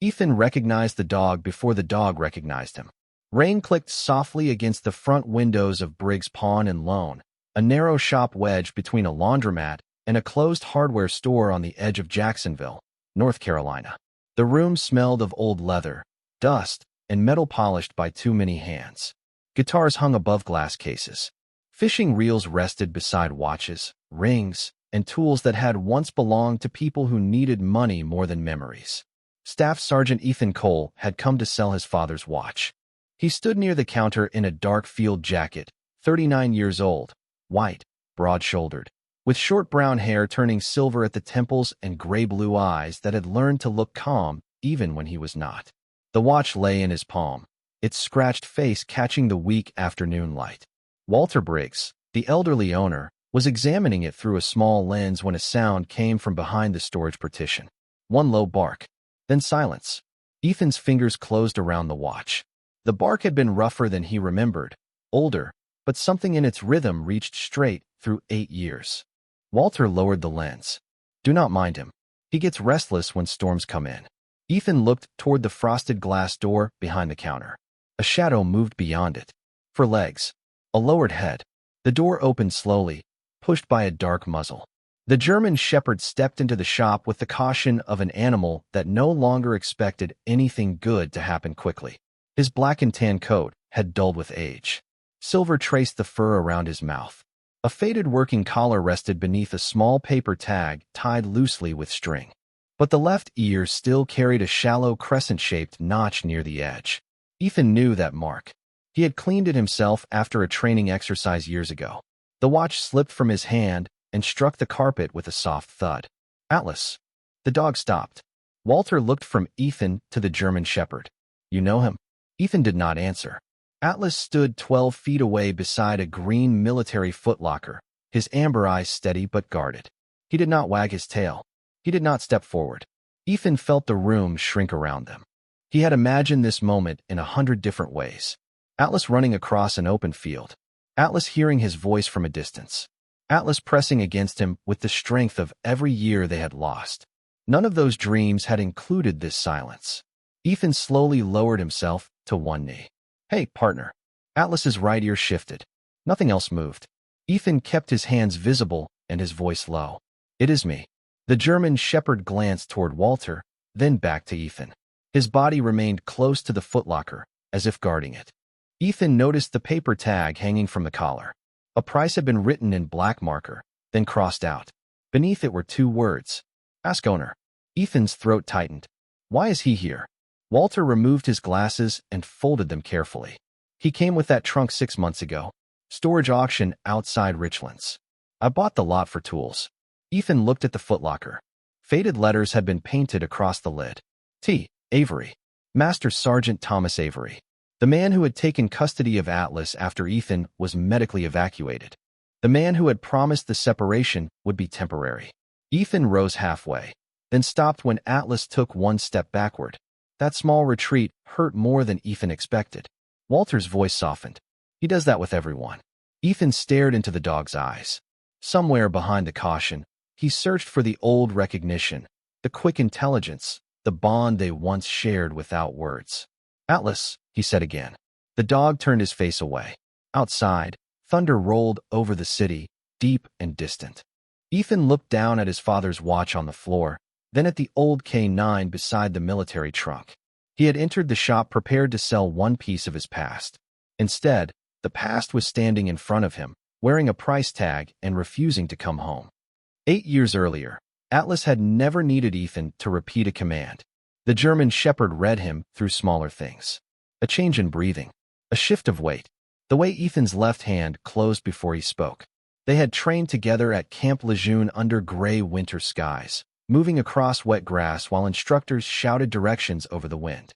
Ethan recognized the dog before the dog recognized him. Rain clicked softly against the front windows of Briggs Pawn and Loan, a narrow shop wedged between a laundromat and a closed hardware store on the edge of Jacksonville, North Carolina. The room smelled of old leather, dust, and metal polished by too many hands. Guitars hung above glass cases. Fishing reels rested beside watches, rings, and tools that had once belonged to people who needed money more than memories. Staff Sergeant Ethan Cole had come to sell his father's watch. He stood near the counter in a dark field jacket, 39 years old, white, broad-shouldered, with short brown hair turning silver at the temples and gray-blue eyes that had learned to look calm even when he was not. The watch lay in his palm, its scratched face catching the weak afternoon light. Walter Briggs, the elderly owner, was examining it through a small lens when a sound came from behind the storage partition. One low bark, then silence. Ethan's fingers closed around the watch. The bark had been rougher than he remembered, older, but something in its rhythm reached straight through 8 years. Walter lowered the lens. Do not mind him. He gets restless when storms come in. Ethan looked toward the frosted glass door behind the counter. A shadow moved beyond it. For legs. A lowered head. The door opened slowly, pushed by a dark muzzle. The German shepherd stepped into the shop with the caution of an animal that no longer expected anything good to happen quickly. His black and tan coat had dulled with age. Silver traced the fur around his mouth. A faded working collar rested beneath a small paper tag tied loosely with string. But the left ear still carried a shallow crescent-shaped notch near the edge. Ethan knew that mark. He had cleaned it himself after a training exercise years ago. The watch slipped from his hand and struck the carpet with a soft thud. Atlas. The dog stopped. Walter looked from Ethan to the German shepherd. You know him? Ethan did not answer. Atlas stood 12 feet away beside a green military footlocker, his amber eyes steady but guarded. He did not wag his tail. He did not step forward. Ethan felt the room shrink around them. He had imagined this moment in 100 different ways. Atlas running across an open field. Atlas hearing his voice from a distance. Atlas pressing against him with the strength of every year they had lost. None of those dreams had included this silence. Ethan slowly lowered himself to one knee. Hey, partner. Atlas's right ear shifted. Nothing else moved. Ethan kept his hands visible and his voice low. It is me. The German shepherd glanced toward Walter, then back to Ethan. His body remained close to the footlocker, as if guarding it. Ethan noticed the paper tag hanging from the collar. A price had been written in black marker, then crossed out. Beneath it were 2 words. Ask owner. Ethan's throat tightened. Why is he here? Walter removed his glasses and folded them carefully. He came with that trunk 6 months ago. Storage auction outside Richlands. I bought the lot for tools. Ethan looked at the footlocker. Faded letters had been painted across the lid. T. Avery. Master Sergeant Thomas Avery. The man who had taken custody of Atlas after Ethan was medically evacuated. The man who had promised the separation would be temporary. Ethan rose halfway, then stopped when Atlas took 1 step backward. That small retreat hurt more than Ethan expected. Walter's voice softened. He does that with everyone. Ethan stared into the dog's eyes. Somewhere behind the caution, he searched for the old recognition, the quick intelligence, the bond they once shared without words. Atlas, he said again. The dog turned his face away. Outside, thunder rolled over the city, deep and distant. Ethan looked down at his father's watch on the floor, then at the old K9 beside the military trunk. He had entered the shop prepared to sell one piece of his past. Instead, the past was standing in front of him, wearing a price tag and refusing to come home. 8 years earlier, Atlas had never needed Ethan to repeat a command. The German shepherd read him through smaller things. A change in breathing. A shift of weight. The way Ethan's left hand closed before he spoke. They had trained together at Camp Lejeune under gray winter skies, moving across wet grass while instructors shouted directions over the wind.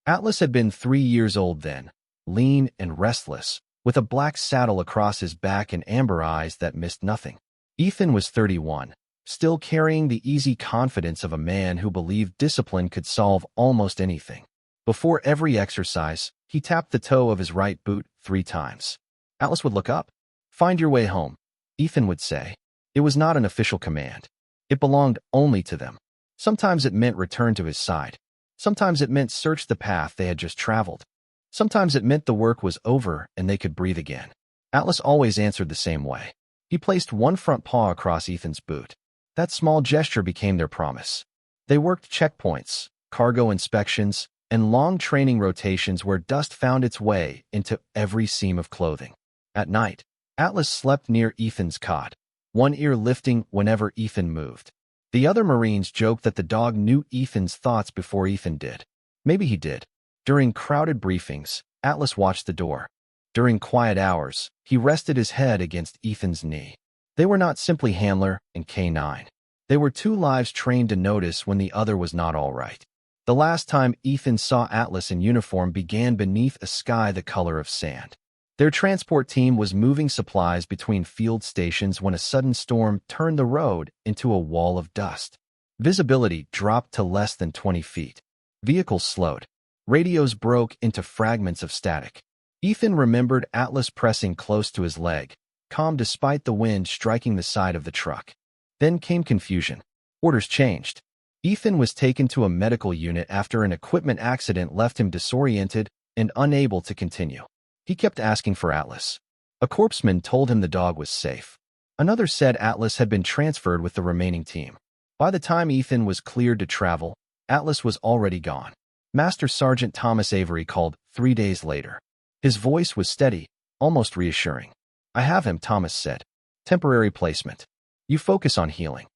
Atlas had been 3 years old then, lean and restless, with a black saddle across his back and amber eyes that missed nothing. Ethan was 31, still carrying the easy confidence of a man who believed discipline could solve almost anything. Before every exercise, he tapped the toe of his right boot 3 times. Atlas would look up. Find your way home, Ethan would say. It was not an official command. It belonged only to them. Sometimes it meant return to his side. Sometimes it meant search the path they had just traveled. Sometimes it meant the work was over and they could breathe again. Atlas always answered the same way. He placed one front paw across Ethan's boot. That small gesture became their promise. They worked checkpoints, cargo inspections, and long training rotations where dust found its way into every seam of clothing. At night, Atlas slept near Ethan's cot, one ear lifting whenever Ethan moved. The other Marines joked that the dog knew Ethan's thoughts before Ethan did. Maybe he did. During crowded briefings, Atlas watched the door. During quiet hours, he rested his head against Ethan's knee. They were not simply handler and K9. They were two lives trained to notice when the other was not all right. The last time Ethan saw Atlas in uniform began beneath a sky the color of sand. Their transport team was moving supplies between field stations when a sudden storm turned the road into a wall of dust. Visibility dropped to less than 20 feet. Vehicles slowed. Radios broke into fragments of static. Ethan remembered Atlas pressing close to his leg, calm despite the wind striking the side of the truck. Then came confusion. Orders changed. Ethan was taken to a medical unit after an equipment accident left him disoriented and unable to continue. He kept asking for Atlas. A corpsman told him the dog was safe. Another said Atlas had been transferred with the remaining team. By the time Ethan was cleared to travel, Atlas was already gone. Master Sergeant Thomas Avery called 3 days later. His voice was steady, almost reassuring. "I have him," Thomas said. "Temporary placement. You focus on healing."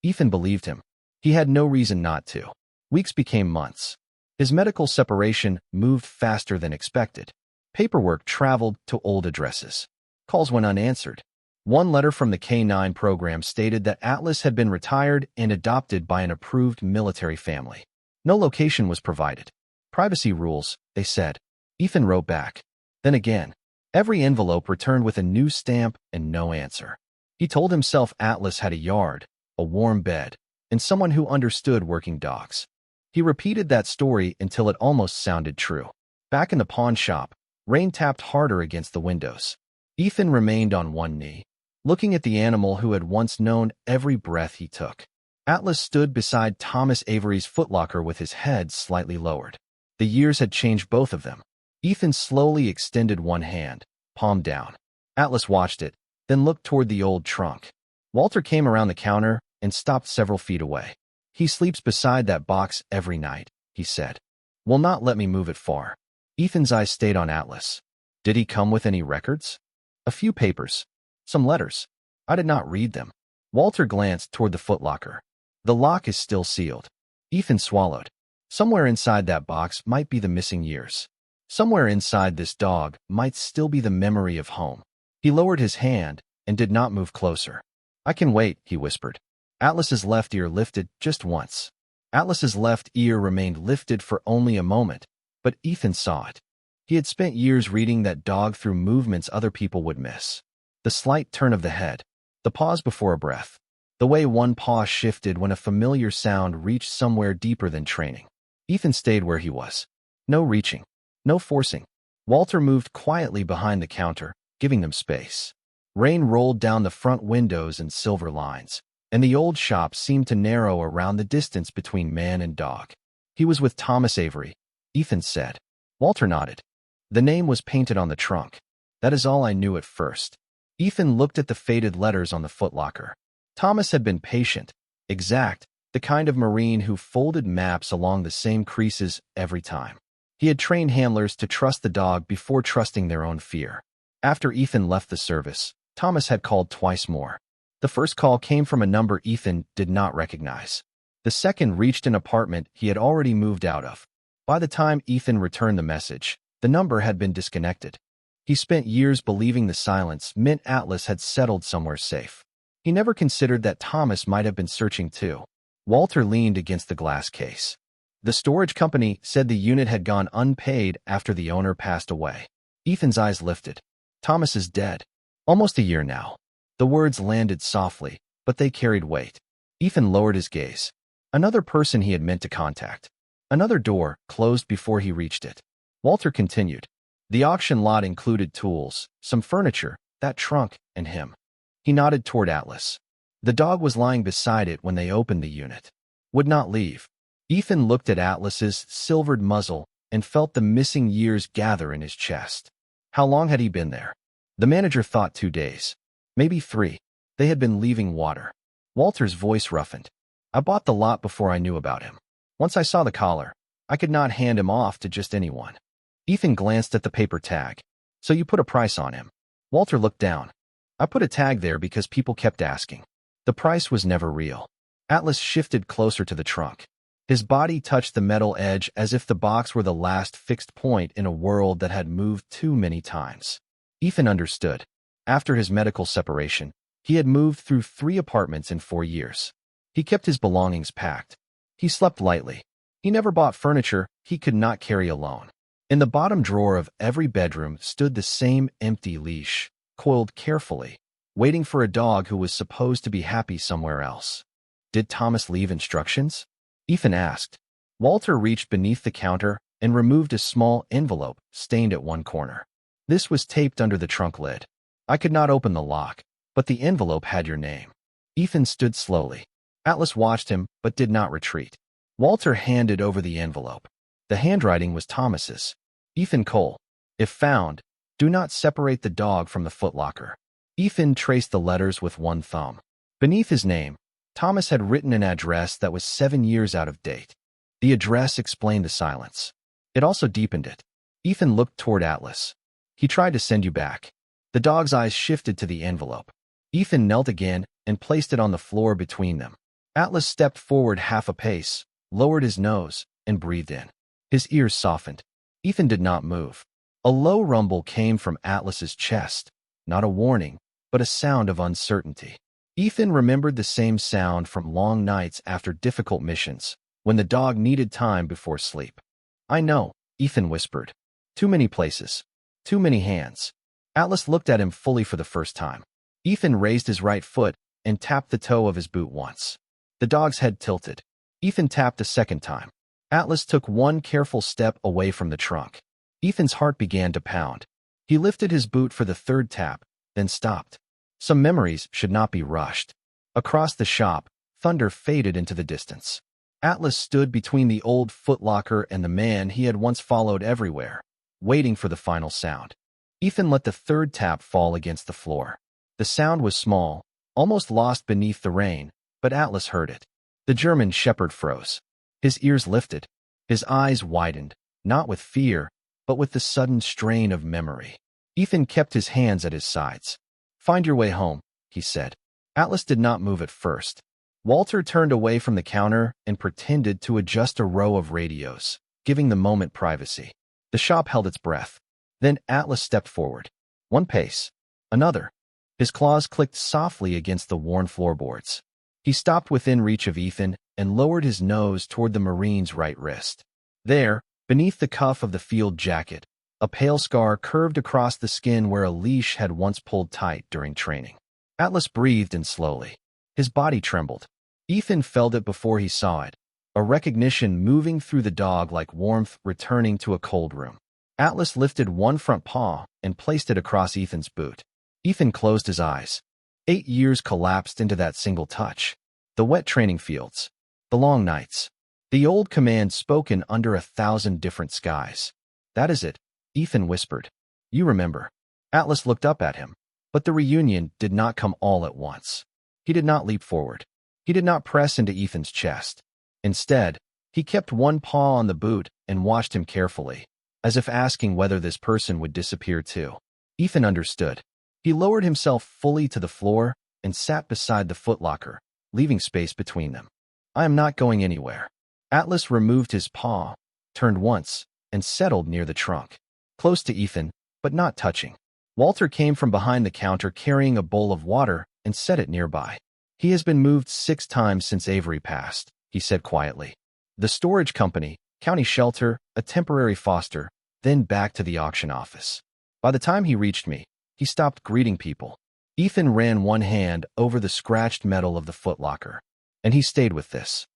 Ethan believed him. He had no reason not to. Weeks became months. His medical separation moved faster than expected. Paperwork traveled to old addresses. Calls went unanswered. One letter from the K9 program stated that Atlas had been retired and adopted by an approved military family. No location was provided. "Privacy rules," they said. Ethan wrote back. Then again, every envelope returned with a new stamp and no answer. He told himself Atlas had a yard, a warm bed, and someone who understood working dogs. He repeated that story until it almost sounded true. Back in the pawn shop, rain tapped harder against the windows. Ethan remained on one knee, looking at the animal who had once known every breath he took. Atlas stood beside Thomas Avery's footlocker with his head slightly lowered. The years had changed both of them. Ethan slowly extended one hand, palm down. Atlas watched it, then looked toward the old trunk. Walter came around the counter and stopped several feet away. "He sleeps beside that box every night," he said. "Will not let me move it far." Ethan's eyes stayed on Atlas. "Did he come with any records?" "A few papers. Some letters. I did not read them." Walter glanced toward the footlocker. "The lock is still sealed." Ethan swallowed. Somewhere inside that box might be the missing years. Somewhere inside this dog might still be the memory of home. He lowered his hand and did not move closer. "I can wait," he whispered. Atlas's left ear lifted just once. Atlas's left ear remained lifted for only a moment, but Ethan saw it. He had spent years reading that dog through movements other people would miss. The slight turn of the head, the pause before a breath, the way one paw shifted when a familiar sound reached somewhere deeper than training. Ethan stayed where he was. No reaching, no forcing. Walter moved quietly behind the counter, giving them space. Rain rolled down the front windows in silver lines, and the old shop seemed to narrow around the distance between man and dog. "He was with Thomas Avery," Ethan said. Walter nodded. "The name was painted on the trunk. That is all I knew at first." Ethan looked at the faded letters on the footlocker. Thomas had been patient, exact, the kind of Marine who folded maps along the same creases every time. He had trained handlers to trust the dog before trusting their own fear. After Ethan left the service, Thomas had called twice more. The first call came from a number Ethan did not recognize. The second reached an apartment he had already moved out of. By the time Ethan returned the message, the number had been disconnected. He spent years believing the silence meant Atlas had settled somewhere safe. He never considered that Thomas might have been searching too. Walter leaned against the glass case. The storage company said the unit had gone unpaid after the owner passed away. Ethan's eyes lifted. "Thomas is dead. Almost a year now." The words landed softly, but they carried weight. Ethan lowered his gaze. Another person he had meant to contact. Another door closed before he reached it. Walter continued. The auction lot included tools, some furniture, that trunk, and him. He nodded toward Atlas. The dog was lying beside it when they opened the unit. Would not leave. Ethan looked at Atlas's silvered muzzle and felt the missing years gather in his chest. How long had he been there? The manager thought 2 days. Maybe 3. They had been leaving water. Walter's voice roughened. I bought the lot before I knew about him. Once I saw the collar, I could not hand him off to just anyone. Ethan glanced at the paper tag. So you put a price on him? Walter looked down. I put a tag there because people kept asking. The price was never real. Atlas shifted closer to the trunk. His body touched the metal edge as if the box were the last fixed point in a world that had moved too many times. Ethan understood. After his medical separation, he had moved through 3 apartments in 4 years. He kept his belongings packed. He slept lightly. He never bought furniture he could not carry alone. In the bottom drawer of every bedroom stood the same empty leash, coiled carefully, waiting for a dog who was supposed to be happy somewhere else. Did Thomas leave instructions? Ethan asked. Walter reached beneath the counter and removed a small envelope stained at one corner. This was taped under the trunk lid. I could not open the lock, but the envelope had your name. Ethan stood slowly. Atlas watched him, but did not retreat. Walter handed over the envelope. The handwriting was Thomas's. Ethan Cole. If found, do not separate the dog from the footlocker. Ethan traced the letters with one thumb. Beneath his name, Thomas had written an address that was 7 years out of date. The address explained the silence. It also deepened it. Ethan looked toward Atlas. He tried to send you back. The dog's eyes shifted to the envelope. Ethan knelt again and placed it on the floor between them. Atlas stepped forward half a pace, lowered his nose, and breathed in. His ears softened. Ethan did not move. A low rumble came from Atlas's chest, not a warning, but a sound of uncertainty. Ethan remembered the same sound from long nights after difficult missions, when the dog needed time before sleep. I know, Ethan whispered. Too many places. Too many hands. Atlas looked at him fully for the first time. Ethan raised his right foot and tapped the toe of his boot once. The dog's head tilted. Ethan tapped a second time. Atlas took one careful step away from the trunk. Ethan's heart began to pound. He lifted his boot for the third tap, then stopped. Some memories should not be rushed. Across the shop, thunder faded into the distance. Atlas stood between the old footlocker and the man he had once followed everywhere, waiting for the final sound. Ethan let the third tap fall against the floor. The sound was small, almost lost beneath the rain, but Atlas heard it. The German shepherd froze. His ears lifted. His eyes widened, not with fear, but with the sudden strain of memory. Ethan kept his hands at his sides. Find your way home, he said. Atlas did not move at first. Walter turned away from the counter and pretended to adjust a row of radios, giving the moment privacy. The shop held its breath. Then Atlas stepped forward. One pace. Another. His claws clicked softly against the worn floorboards. He stopped within reach of Ethan and lowered his nose toward the Marine's right wrist. There, beneath the cuff of the field jacket, a pale scar curved across the skin where a leash had once pulled tight during training. Atlas breathed in slowly. His body trembled. Ethan felt it before he saw it, a recognition moving through the dog like warmth returning to a cold room. Atlas lifted one front paw and placed it across Ethan's boot. Ethan closed his eyes. 8 years collapsed into that single touch. The wet training fields. The long nights. The old command spoken under 1,000 different skies. That is it, Ethan whispered. You remember. Atlas looked up at him, but the reunion did not come all at once. He did not leap forward. He did not press into Ethan's chest. Instead, he kept one paw on the boot and watched him carefully, as if asking whether this person would disappear too. Ethan understood. He lowered himself fully to the floor and sat beside the footlocker, leaving space between them. I am not going anywhere. Atlas removed his paw, turned once, and settled near the trunk, close to Ethan, but not touching. Walter came from behind the counter carrying a bowl of water and set it nearby. He has been moved 6 times since Avery passed, he said quietly. The storage company, county shelter, a temporary foster, then back to the auction office. By the time he reached me, he stopped greeting people. Ethan ran one hand over the scratched metal of the footlocker, and he stayed with this.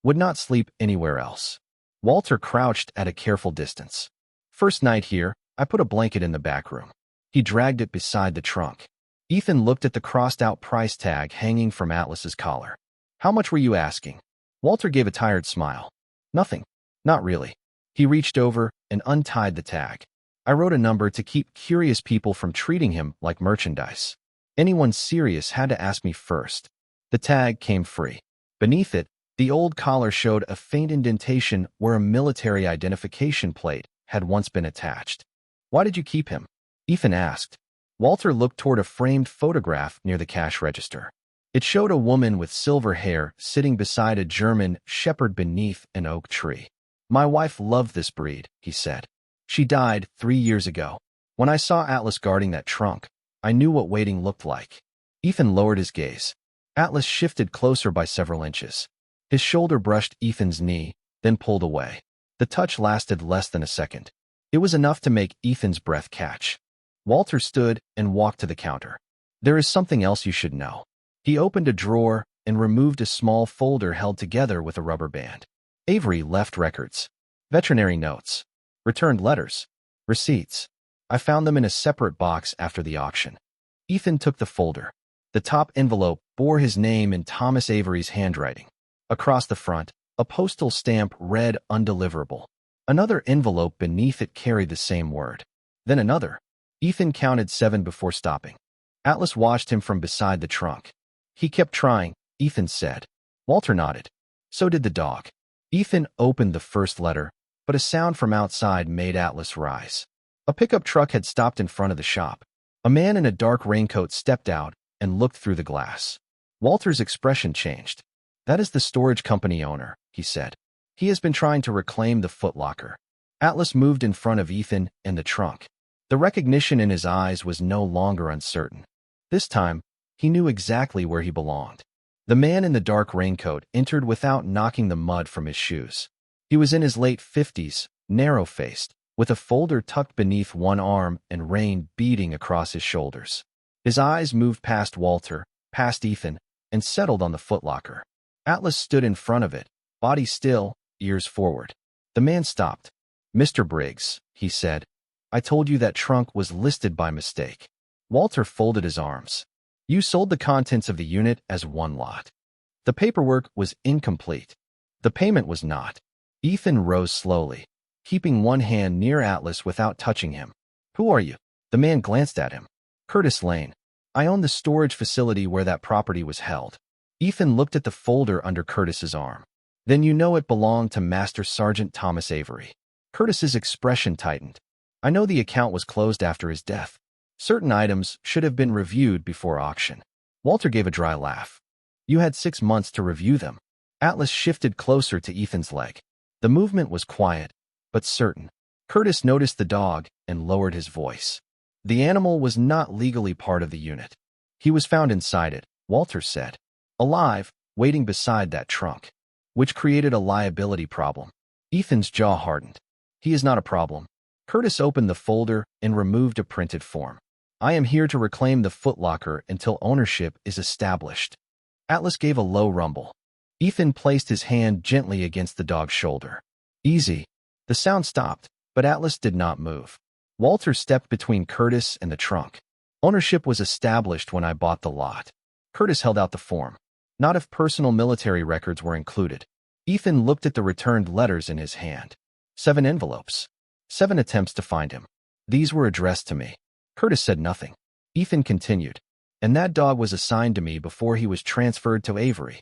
Would not sleep anywhere else. Walter crouched at a careful distance. First night here, I put a blanket in the back room. He dragged it beside the trunk. Ethan looked at the crossed-out price tag hanging from Atlas's collar. How much were you asking? Walter gave a tired smile. Nothing. Not really. He reached over and untied the tag. I wrote a number to keep curious people from treating him like merchandise. Anyone serious had to ask me first. The tag came free. Beneath it, the old collar showed a faint indentation where a military identification plate had once been attached. Why did you keep him? Ethan asked. Walter looked toward a framed photograph near the cash register. It showed a woman with silver hair sitting beside a German shepherd beneath an oak tree. My wife loved this breed, he said. She died 3 years ago. When I saw Atlas guarding that trunk, I knew what waiting looked like. Ethan lowered his gaze. Atlas shifted closer by several inches. His shoulder brushed Ethan's knee, then pulled away. The touch lasted less than a second. It was enough to make Ethan's breath catch. Walter stood and walked to the counter. There is something else you should know. He opened a drawer and removed a small folder held together with a rubber band. Avery left records, veterinary notes, returned letters, receipts. I found them in a separate box after the auction. Ethan took the folder. The top envelope bore his name in Thomas Avery's handwriting. Across the front, a postal stamp read undeliverable. Another envelope beneath it carried the same word. Then another. Ethan counted 7 before stopping. Atlas watched him from beside the trunk. He kept trying, Ethan said. Walter nodded. So did the dog. Ethan opened the first letter, but a sound from outside made Atlas rise. A pickup truck had stopped in front of the shop. A man in a dark raincoat stepped out and looked through the glass. Walter's expression changed. That is the storage company owner, he said. He has been trying to reclaim the footlocker. Atlas moved in front of Ethan and the trunk. The recognition in his eyes was no longer uncertain. This time, he knew exactly where he belonged. The man in the dark raincoat entered without knocking the mud from his shoes. He was in his late 50s, narrow-faced, with a folder tucked beneath one arm and rain beading across his shoulders. His eyes moved past Walter, past Ethan, and settled on the footlocker. Atlas stood in front of it, body still, ears forward. The man stopped. Mr. Briggs, he said, I told you that trunk was listed by mistake. Walter folded his arms. You sold the contents of the unit as one lot. The paperwork was incomplete. The payment was not. Ethan rose slowly, keeping one hand near Atlas without touching him. Who are you? The man glanced at him. Curtis Lane. I own the storage facility where that property was held. Ethan looked at the folder under Curtis's arm. Then you know it belonged to Master Sergeant Thomas Avery. Curtis's expression tightened. I know the account was closed after his death. Certain items should have been reviewed before auction. Walter gave a dry laugh. You had 6 months to review them. Atlas shifted closer to Ethan's leg. The movement was quiet, but certain. Curtis noticed the dog and lowered his voice. The animal was not legally part of the unit. He was found inside it, Walter said. Alive, waiting beside that trunk, which created a liability problem. Ethan's jaw hardened. He is not a problem. Curtis opened the folder and removed a printed form. I am here to reclaim the footlocker until ownership is established. Atlas gave a low rumble. Ethan placed his hand gently against the dog's shoulder. Easy. The sound stopped, but Atlas did not move. Walter stepped between Curtis and the trunk. Ownership was established when I bought the lot. Curtis held out the form. Not if personal military records were included. Ethan looked at the returned letters in his hand. 7 envelopes. 7 attempts to find him. These were addressed to me. Curtis said nothing. Ethan continued. And that dog was assigned to me before he was transferred to Avery.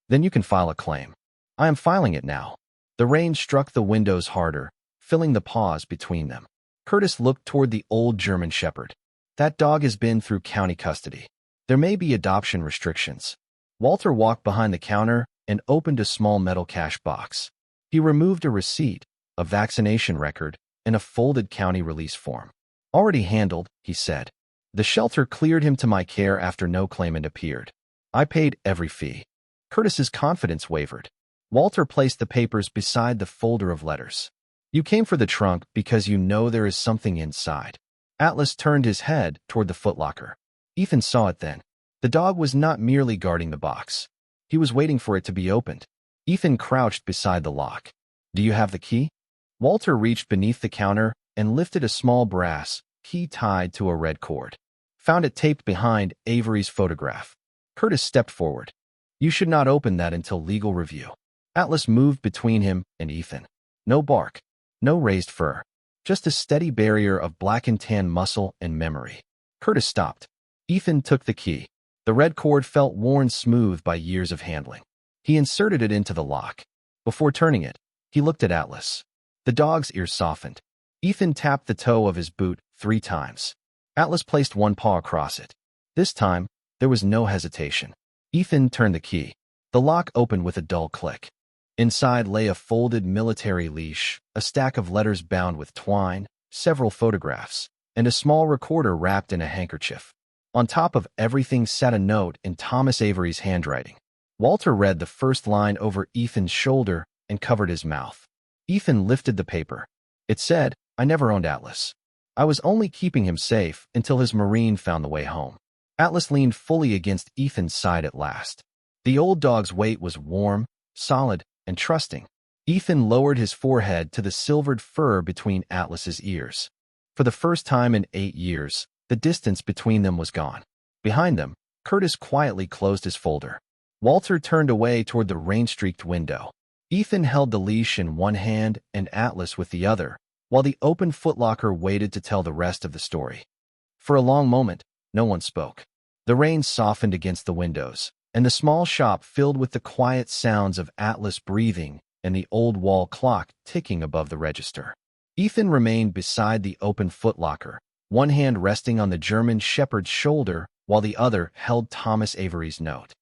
Then you can file a claim. I am filing it now. The rain struck the windows harder, filling the pause between them. Curtis looked toward the old German shepherd. That dog has been through county custody. There may be adoption restrictions. Walter walked behind the counter and opened a small metal cash box. He removed a receipt, a vaccination record, and a folded county release form. Already handled, he said. The shelter cleared him to my care after no claimant appeared. I paid every fee. Curtis's confidence wavered. Walter placed the papers beside the folder of letters. You came for the trunk because you know there is something inside. Atlas turned his head toward the footlocker. Ethan saw it then. The dog was not merely guarding the box. He was waiting for it to be opened. Ethan crouched beside the lock. Do you have the key? Walter reached beneath the counter and lifted a small brass key tied to a red cord. Found it taped behind Avery's photograph. Curtis stepped forward. You should not open that until legal review. Atlas moved between him and Ethan. No bark, no raised fur, just a steady barrier of black and tan muscle and memory. Curtis stopped. Ethan took the key. The red cord felt worn smooth by years of handling. He inserted it into the lock. Before turning it, he looked at Atlas. The dog's ears softened. Ethan tapped the toe of his boot 3 times. Atlas placed one paw across it. This time, there was no hesitation. Ethan turned the key. The lock opened with a dull click. Inside lay a folded military leash, a stack of letters bound with twine, several photographs, and a small recorder wrapped in a handkerchief. On top of everything sat a note in Thomas Avery's handwriting. Walter read the first line over Ethan's shoulder and covered his mouth. Ethan lifted the paper. It said, "I never owned Atlas. I was only keeping him safe until his Marine found the way home." Atlas leaned fully against Ethan's side at last. The old dog's weight was warm, solid, and trusting. Ethan lowered his forehead to the silvered fur between Atlas's ears. For the first time in 8 years, the distance between them was gone. Behind them, Curtis quietly closed his folder. Walter turned away toward the rain-streaked window. Ethan held the leash in one hand and Atlas with the other, while the open footlocker waited to tell the rest of the story. For a long moment, no one spoke. The rain softened against the windows, and the small shop filled with the quiet sounds of Atlas breathing and the old wall clock ticking above the register. Ethan remained beside the open footlocker, one hand resting on the German shepherd's shoulder while the other held Thomas Avery's note.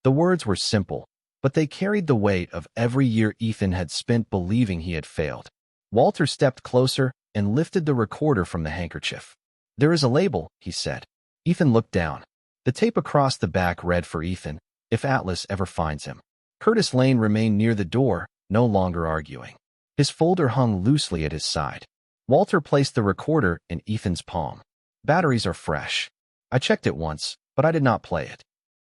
The words were simple, but they carried the weight of every year Ethan had spent believing he had failed. Walter stepped closer and lifted the recorder from the handkerchief. "There is a label," he said. Ethan looked down. The tape across the back read for Ethan, "If Atlas ever finds him." Curtis Lane remained near the door, no longer arguing. His folder hung loosely at his side. Walter placed the recorder in Ethan's palm. "Batteries are fresh. I checked it once, but I did not play it."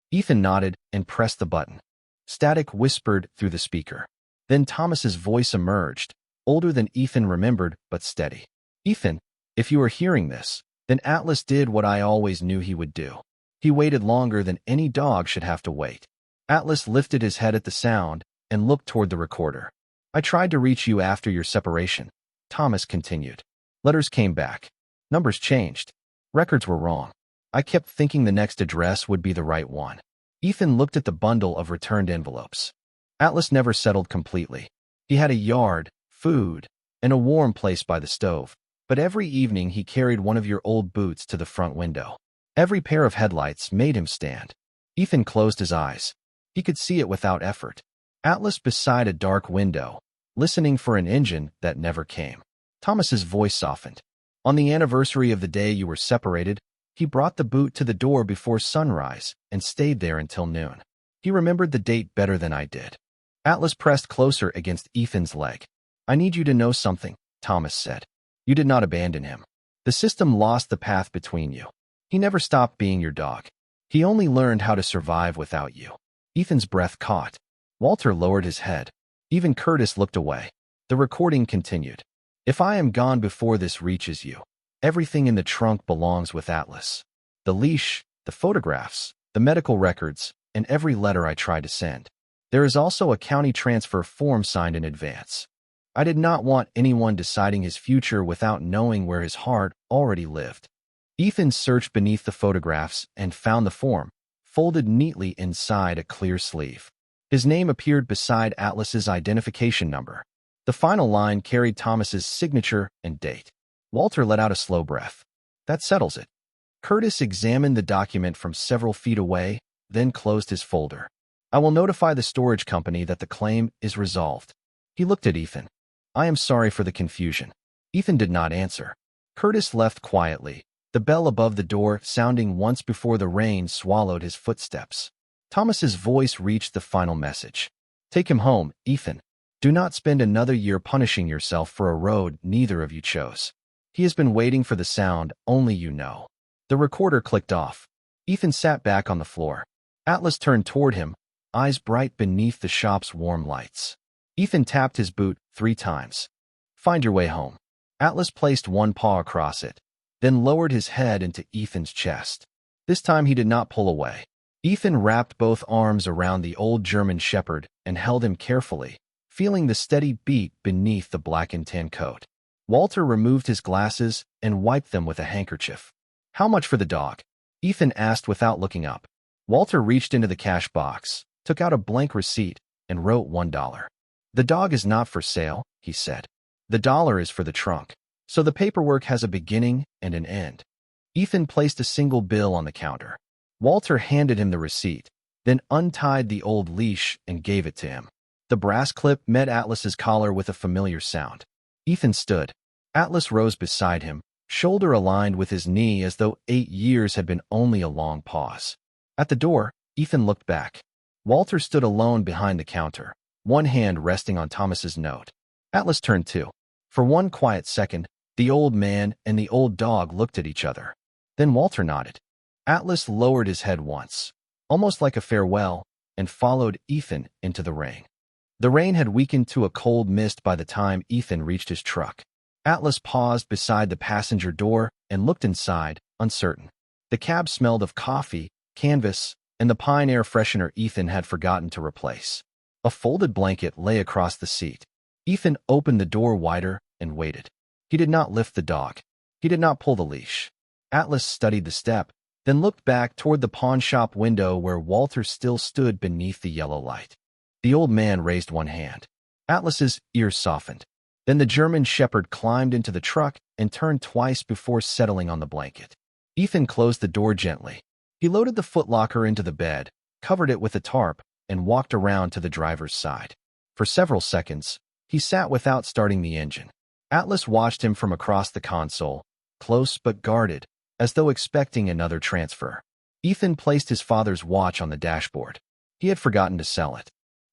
Ethan nodded and pressed the button. Static whispered through the speaker. Then Thomas's voice emerged, older than Ethan remembered, but steady. "Ethan, if you are hearing this, then Atlas did what I always knew he would do. He waited longer than any dog should have to wait." Atlas lifted his head at the sound and looked toward the recorder. "I tried to reach you after your separation," Thomas continued. "Letters came back. Numbers changed. Records were wrong. I kept thinking the next address would be the right one." Ethan looked at the bundle of returned envelopes. Atlas never settled completely. He had a yard, food, and a warm place by the stove, but every evening he carried one of your old boots to the front window. Every pair of headlights made him stand. Ethan closed his eyes. He could see it without effort. Atlas beside a dark window, listening for an engine that never came. Thomas's voice softened. "On the anniversary of the day you were separated, he brought the boot to the door before sunrise and stayed there until noon. He remembered the date better than I did." Atlas pressed closer against Ethan's leg. "I need you to know something," Thomas said. "You did not abandon him. The system lost the path between you. He never stopped being your dog. He only learned how to survive without you." Ethan's breath caught. Walter lowered his head. Even Curtis looked away. The recording continued. "If I am gone before this reaches you, everything in the trunk belongs with Atlas. The leash, the photographs, the medical records, and every letter I tried to send. There is also a county transfer form signed in advance. I did not want anyone deciding his future without knowing where his heart already lived." Ethan searched beneath the photographs and found the form, folded neatly inside a clear sleeve. His name appeared beside Atlas's identification number. The final line carried Thomas's signature and date. Walter let out a slow breath. "That settles it." Curtis examined the document from several feet away, then closed his folder. "I will notify the storage company that the claim is resolved." He looked at Ethan. "I am sorry for the confusion." Ethan did not answer. Curtis left quietly, the bell above the door sounding once before the rain swallowed his footsteps. Thomas's voice reached the final message. "Take him home, Ethan. Do not spend another year punishing yourself for a road neither of you chose. He has been waiting for the sound only you know." The recorder clicked off. Ethan sat back on the floor. Atlas turned toward him, eyes bright beneath the shop's warm lights. Ethan tapped his boot 3 times. "Find your way home." Atlas placed one paw across it, then lowered his head into Ethan's chest. This time he did not pull away. Ethan wrapped both arms around the old German shepherd and held him carefully, feeling the steady beat beneath the black and tan coat. Walter removed his glasses and wiped them with a handkerchief. "How much for the dog?" Ethan asked without looking up. Walter reached into the cash box, took out a blank receipt, and wrote $1. "The dog is not for sale," he said. "The dollar is for the trunk. So the paperwork has a beginning and an end." Ethan placed a single bill on the counter. Walter handed him the receipt, then untied the old leash and gave it to him. The brass clip met Atlas's collar with a familiar sound. Ethan stood. Atlas rose beside him, shoulder aligned with his knee as though 8 years had been only a long pause. At the door, Ethan looked back. Walter stood alone behind the counter, one hand resting on Thomas's note. Atlas turned too. For one quiet second, the old man and the old dog looked at each other. Then Walter nodded. Atlas lowered his head once, almost like a farewell, and followed Ethan into the rain. The rain had weakened to a cold mist by the time Ethan reached his truck. Atlas paused beside the passenger door and looked inside, uncertain. The cab smelled of coffee, canvas, and the pine air freshener Ethan had forgotten to replace. A folded blanket lay across the seat. Ethan opened the door wider and waited. He did not lift the dog. He did not pull the leash. Atlas studied the step, then looked back toward the pawn shop window where Walter still stood beneath the yellow light. The old man raised one hand. Atlas's ears softened. Then the German shepherd climbed into the truck and turned twice before settling on the blanket. Ethan closed the door gently. He loaded the footlocker into the bed, covered it with a tarp, and walked around to the driver's side. For several seconds, he sat without starting the engine. Atlas watched him from across the console, close but guarded, as though expecting another transfer. Ethan placed his father's watch on the dashboard. He had forgotten to sell it.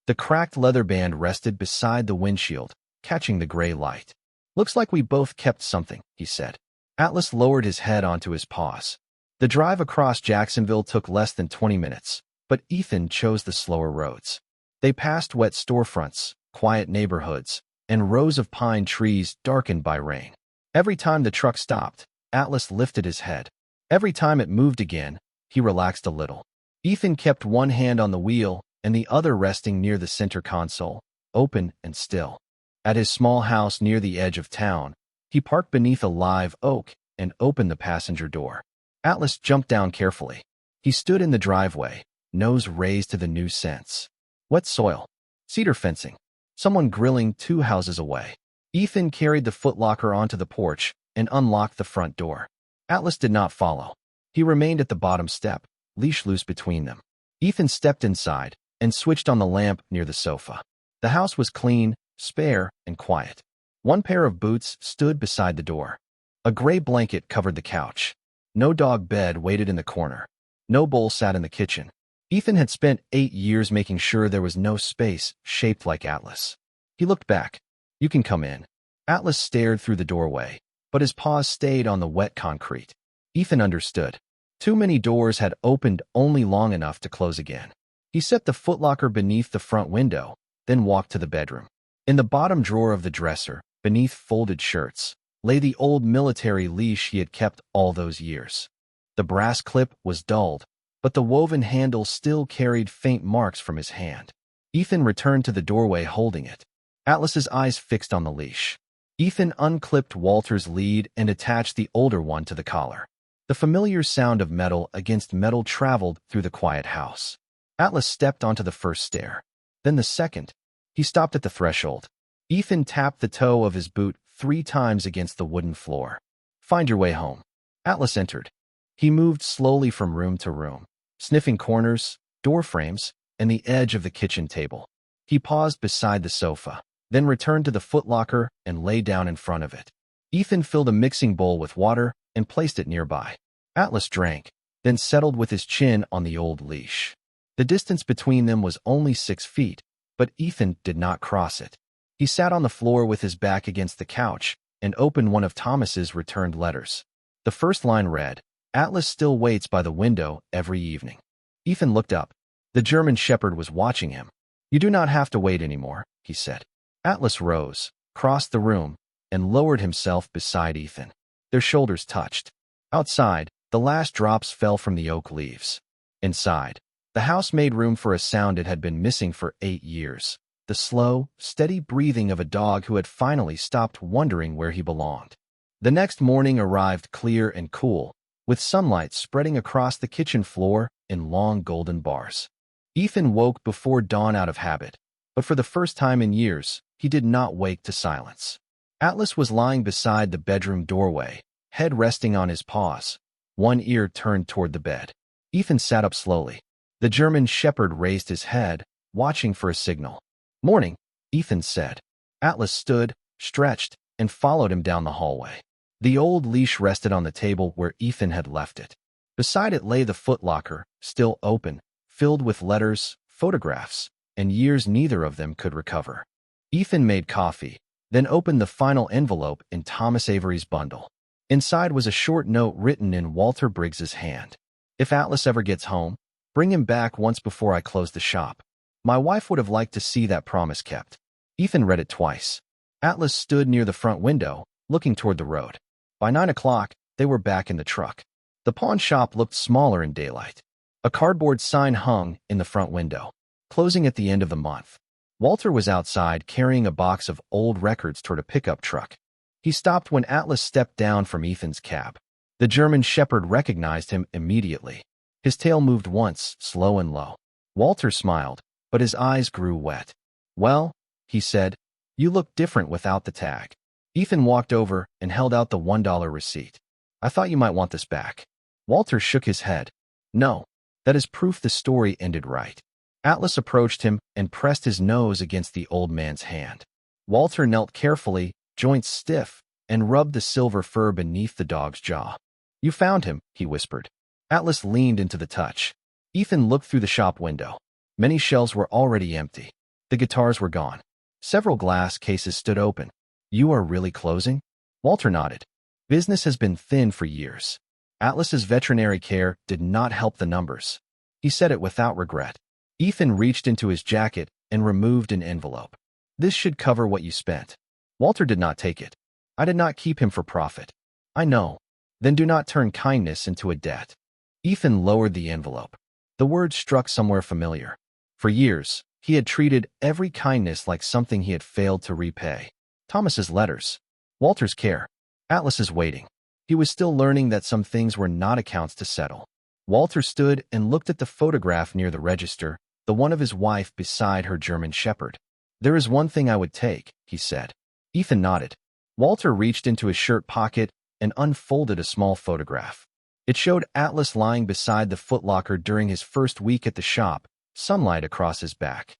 The cracked leather band rested beside the windshield, catching the gray light. "Looks like we both kept something," he said. Atlas lowered his head onto his paws. The drive across Jacksonville took less than 20 minutes, but Ethan chose the slower roads. They passed wet storefronts, quiet neighborhoods, and rows of pine trees darkened by rain. Every time the truck stopped, Atlas lifted his head. Every time it moved again, he relaxed a little. Ethan kept one hand on the wheel and the other resting near the center console, open and still. At his small house near the edge of town, he parked beneath a live oak and opened the passenger door. Atlas jumped down carefully. He stood in the driveway, nose raised to the new scents. Wet soil, cedar fencing, someone grilling 2 houses away. Ethan carried the footlocker onto the porch and unlocked the front door. Atlas did not follow. He remained at the bottom step, leash loose between them. Ethan stepped inside and switched on the lamp near the sofa. The house was clean, spare, and quiet. One pair of boots stood beside the door. A gray blanket covered the couch. No dog bed waited in the corner. No bowl sat in the kitchen. Ethan had spent 8 years making sure there was no space shaped like Atlas. He looked back. "You can come in." Atlas stared through the doorway, but his paws stayed on the wet concrete. Ethan understood. Too many doors had opened only long enough to close again. He set the footlocker beneath the front window, then walked to the bedroom. In the bottom drawer of the dresser, beneath folded shirts, lay the old military leash he had kept all those years. The brass clip was dulled, but the woven handle still carried faint marks from his hand. Ethan returned to the doorway holding it. Atlas's eyes fixed on the leash. Ethan unclipped Walter's lead and attached the older one to the collar. The familiar sound of metal against metal traveled through the quiet house. Atlas stepped onto the first stair. Then the second. He stopped at the threshold. Ethan tapped the toe of his boot 3 times against the wooden floor. "Find your way home." Atlas entered. He moved slowly from room to room, sniffing corners, door frames, and the edge of the kitchen table. He paused beside the sofa, then returned to the footlocker and lay down in front of it. Ethan filled a mixing bowl with water and placed it nearby. Atlas drank, then settled with his chin on the old leash. The distance between them was only 6 feet, but Ethan did not cross it. He sat on the floor with his back against the couch and opened one of Thomas's returned letters. The first line read, "Atlas still waits by the window every evening." Ethan looked up. The German shepherd was watching him. "You do not have to wait anymore," he said. Atlas rose, crossed the room, and lowered himself beside Ethan. Their shoulders touched. Outside, the last drops fell from the oak leaves. Inside, the house made room for a sound it had been missing for 8 years. the slow, steady breathing of a dog who had finally stopped wondering where he belonged. The next morning arrived clear and cool, with sunlight spreading across the kitchen floor in long golden bars. Ethan woke before dawn out of habit, but for the first time in years, he did not wake to silence. Atlas was lying beside the bedroom doorway, head resting on his paws, one ear turned toward the bed. Ethan sat up slowly. The German Shepherd raised his head, watching for a signal. "Morning," Ethan said. Atlas stood, stretched, and followed him down the hallway. The old leash rested on the table where Ethan had left it. Beside it lay the footlocker, still open, filled with letters, photographs, and years neither of them could recover. Ethan made coffee, then opened the final envelope in Thomas Avery's bundle. Inside was a short note written in Walter Briggs's hand. "If Atlas ever gets home, bring him back once before I close the shop. My wife would have liked to see that promise kept." Ethan read it twice. Atlas stood near the front window, looking toward the road. By 9 o'clock, they were back in the truck. The pawn shop looked smaller in daylight. A cardboard sign hung in the front window, closing at the end of the month. Walter was outside carrying a box of old records toward a pickup truck. He stopped when Atlas stepped down from Ethan's cab. The German Shepherd recognized him immediately. His tail moved once, slow and low. Walter smiled, but his eyes grew wet. "Well," he said, "you look different without the tag." Ethan walked over and held out the $1 receipt. "I thought you might want this back." Walter shook his head. "No, that is proof the story ended right." Atlas approached him and pressed his nose against the old man's hand. Walter knelt carefully, joints stiff, and rubbed the silver fur beneath the dog's jaw. "You found him," he whispered. Atlas leaned into the touch. Ethan looked through the shop window. Many shelves were already empty. The guitars were gone. Several glass cases stood open. "You are really closing?" Walter nodded. "Business has been thin for years." Atlas's veterinary care did not help the numbers. He said it without regret. Ethan reached into his jacket and removed an envelope. "This should cover what you spent." Walter did not take it. "I did not keep him for profit." "I know. Then do not turn kindness into a debt." Ethan lowered the envelope. The word struck somewhere familiar. For years, he had treated every kindness like something he had failed to repay. Thomas's letters. Walter's care. Atlas's waiting. He was still learning that some things were not accounts to settle. Walter stood and looked at the photograph near the register, the one of his wife beside her German Shepherd. "There is one thing I would take," he said. Ethan nodded. Walter reached into his shirt pocket and unfolded a small photograph. It showed Atlas lying beside the footlocker during his first week at the shop, sunlight across his back.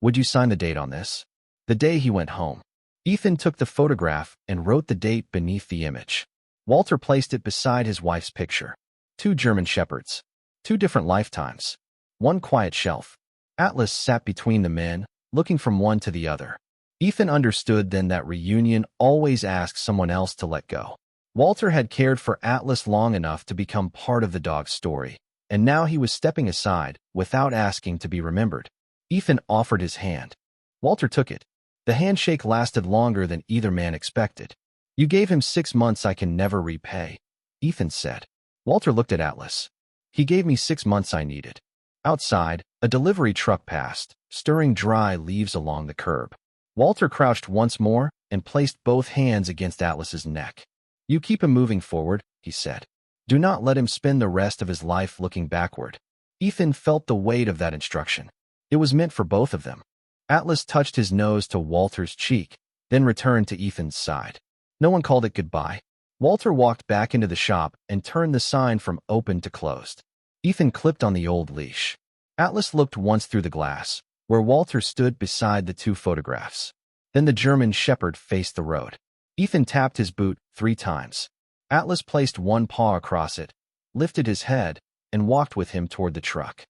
"Would you sign the date on this?" The day he went home. Ethan took the photograph and wrote the date beneath the image. Walter placed it beside his wife's picture. 2 German Shepherds. 2 different lifetimes. 1 quiet shelf. Atlas sat between the men, looking from one to the other. Ethan understood then that reunion always asks someone else to let go. Walter had cared for Atlas long enough to become part of the dog's story, and now he was stepping aside without asking to be remembered. Ethan offered his hand. Walter took it. The handshake lasted longer than either man expected. "You gave him 6 months I can never repay," Ethan said. Walter looked at Atlas. "He gave me 6 months I needed." Outside, a delivery truck passed, stirring dry leaves along the curb. Walter crouched once more and placed both hands against Atlas's neck. "You keep him moving forward," he said. "Do not let him spend the rest of his life looking backward." Ethan felt the weight of that instruction. It was meant for both of them. Atlas touched his nose to Walter's cheek, then returned to Ethan's side. No one called it goodbye. Walter walked back into the shop and turned the sign from open to closed. Ethan clipped on the old leash. Atlas looked once through the glass, where Walter stood beside the 2 photographs. Then the German Shepherd faced the road. Ethan tapped his boot 3 times. Atlas placed one paw across it, lifted his head, and walked with him toward the truck.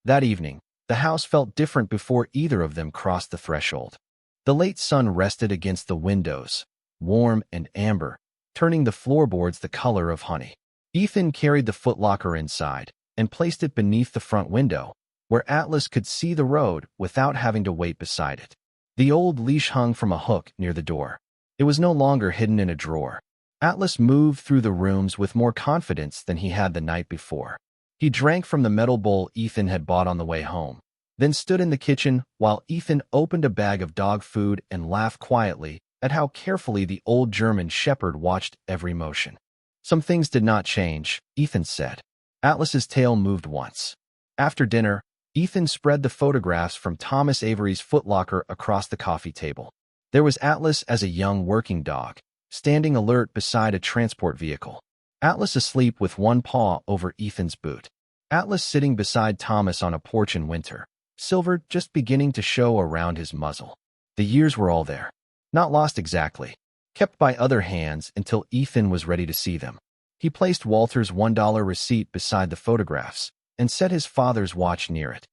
That evening, the house felt different before either of them crossed the threshold. The late sun rested against the windows, warm and amber, turning the floorboards the color of honey. Ethan carried the footlocker inside and placed it beneath the front window, where Atlas could see the road without having to wait beside it. The old leash hung from a hook near the door. It was no longer hidden in a drawer. Atlas moved through the rooms with more confidence than he had the night before. He drank from the metal bowl Ethan had bought on the way home, then stood in the kitchen while Ethan opened a bag of dog food and laughed quietly at how carefully the old German shepherd watched every motion. Some things did not change, Ethan said. Atlas's tail moved once. After dinner, Ethan spread the photographs from Thomas Avery's footlocker across the coffee table. There was Atlas as a young working dog, standing alert beside a transport vehicle. Atlas asleep with one paw over Ethan's boot. Atlas sitting beside Thomas on a porch in winter, silver just beginning to show around his muzzle. The years were all there. Not lost exactly. Kept by other hands until Ethan was ready to see them. He placed Walter's $1 receipt beside the photographs and set his father's watch near it.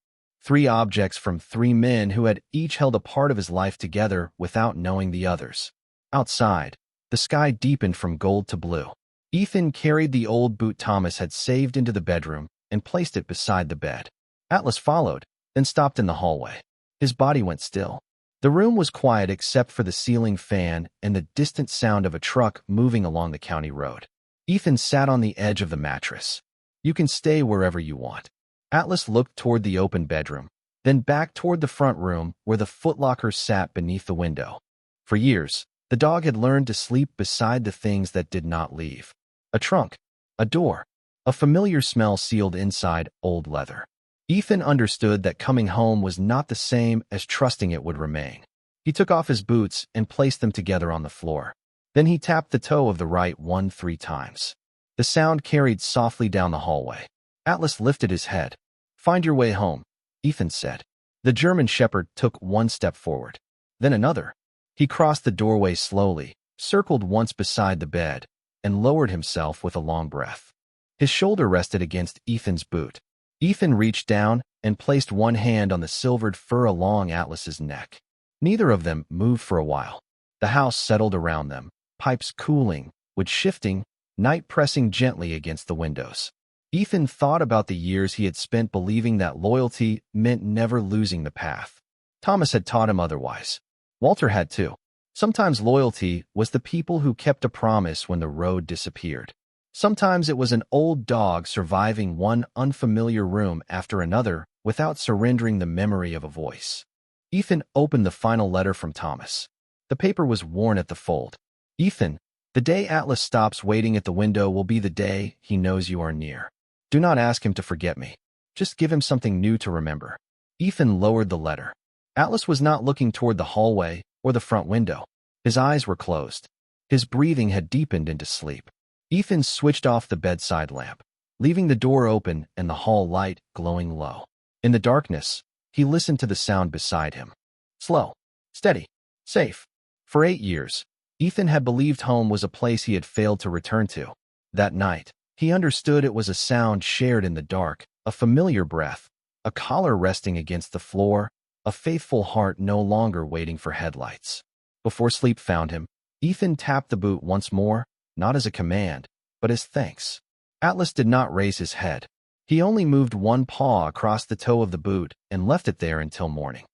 3 objects from 3 men who had each held a part of his life together without knowing the others. Outside, the sky deepened from gold to blue. Ethan carried the old boot Thomas had saved into the bedroom and placed it beside the bed. Atlas followed, then stopped in the hallway. His body went still. The room was quiet except for the ceiling fan and the distant sound of a truck moving along the county road. Ethan sat on the edge of the mattress. You can stay wherever you want. Atlas looked toward the open bedroom, then back toward the front room where the footlocker sat beneath the window. For years, the dog had learned to sleep beside the things that did not leave. A trunk, a door, a familiar smell sealed inside old leather. Ethan understood that coming home was not the same as trusting it would remain. He took off his boots and placed them together on the floor. Then he tapped the toe of the right one 3 times. The sound carried softly down the hallway. Atlas lifted his head. Find your way home, Ethan said. The German shepherd took 1 step forward, then another. He crossed the doorway slowly, circled once beside the bed, and lowered himself with a long breath. His shoulder rested against Ethan's boot. Ethan reached down and placed one hand on the silvered fur along Atlas's neck. Neither of them moved for a while. The house settled around them, pipes cooling, wood shifting, night pressing gently against the windows. Ethan thought about the years he had spent believing that loyalty meant never losing the path. Thomas had taught him otherwise. Walter had too. Sometimes loyalty was the people who kept a promise when the road disappeared. Sometimes it was an old dog surviving one unfamiliar room after another without surrendering the memory of a voice. Ethan opened the final letter from Thomas. The paper was worn at the fold. Ethan, the day Atlas stops waiting at the window will be the day he knows you are near. Do not ask him to forget me. Just give him something new to remember. Ethan lowered the letter. Atlas was not looking toward the hallway or the front window. His eyes were closed. His breathing had deepened into sleep. Ethan switched off the bedside lamp, leaving the door open and the hall light glowing low. In the darkness, he listened to the sound beside him. Slow, steady, safe. For 8 years, Ethan had believed home was a place he had failed to return to. That night, he understood it was a sound shared in the dark, a familiar breath, a collar resting against the floor, a faithful heart no longer waiting for headlights. Before sleep found him, Ethan tapped the boot once more, not as a command, but as thanks. Atlas did not raise his head. He only moved one paw across the toe of the boot and left it there until morning.